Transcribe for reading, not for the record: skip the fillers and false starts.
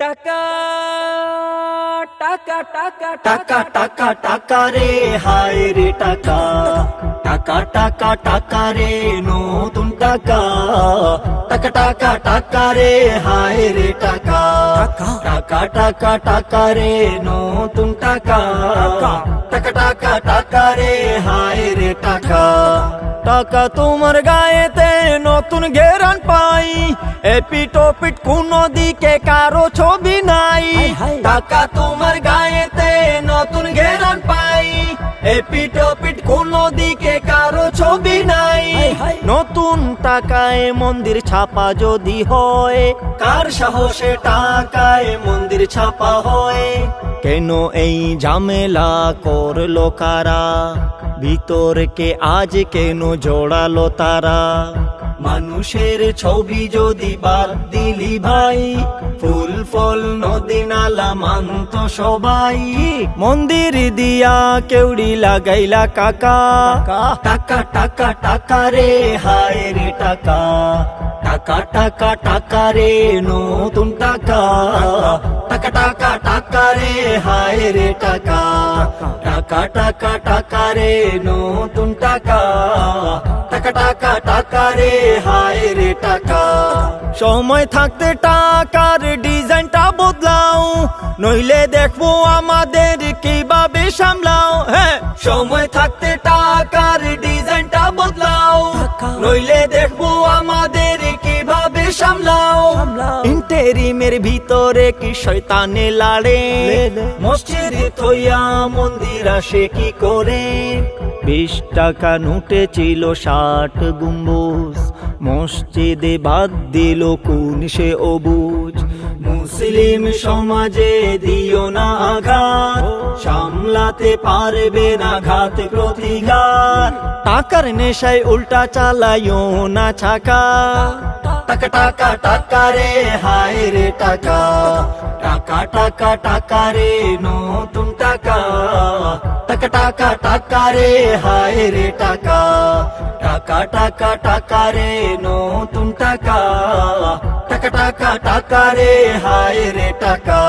টাকা টাকা টাকা টাকা টাকা টাকা রে হায় রে টাকা টাকা টাকা টাকা রে নতুন টাকা টাকা টাকা টাকা রে হায় রে টাকা টাকা টাকা টাকা রে নতুন টাকা টাকা টাকা টাকা রে হায় রে টাকা টাকা তোমার গায়েতে নতুন ঘেরান পাই এপিটোপিট কোনো দিকে কারো ছবি নাই টাকা তোমার গায়েতে নতুন ঘেরান পাই এপিটোপিট কোনো দিকে কারো ছবি নাই নতুন টাকায় মন্দির ছাপা যদি হয় কার সাহসে টাকায় মন্দির ছাপা হয় কেন এই ঝামেলা করলো কারা ভিতরকে আজ কেন জোড়ালো তারা মানুষের ছবি যদি বাদ দিলি ভাই ফুল ফল নদী নালা মানত সবাই মন্দির দিয়া কেউড়ি লাগাইলা কাকা টাকা টাকা টাকা রে হায় রে টাকা টাকা টাকা টাকা রে নতুন টাকা টাকা টাকা টাকা রে হায় রে টাকা টাকা টাকা টাকা রে নতুন টাকা টাকা টাকা টাকা রে হায় রে টাকা সময় থাকতে টাকার ডিজাইনটা বদলাও নইলে দেখবো আমাদের কিভাবে সামলাও হ্যাঁ সময় থাকতে টাকার ডিজাইনটা বদলাও নইলে দেখবো আমাদের কিভাবে সামলাও ইন্টেরিমের ভিতরে কি শয়তানে লাড়ে মসজিদে থইয়া মন্দির আসে কি করে 20 টাকা নোটে ছিল 60 গম্বুজ মসজিদে বাদ দিল কোন সে অবুজ মুসলিম সমাজে দিও না আঘাত সামলাতে পারবে না ঘাত প্রতিঘাত টাকার নেশায় উল্টা চালাইও না ছাকা টাকা টাকা টাকা রে হায় রে টাকা টাকা টাকা টাকা রে নতুন টাকা টাকা টাকা টাকা রে হায় রে টাকা টাকা টাকা টাকা রে নতুন টাকা টাকা টাকা টাকা রে হায় রে টাকা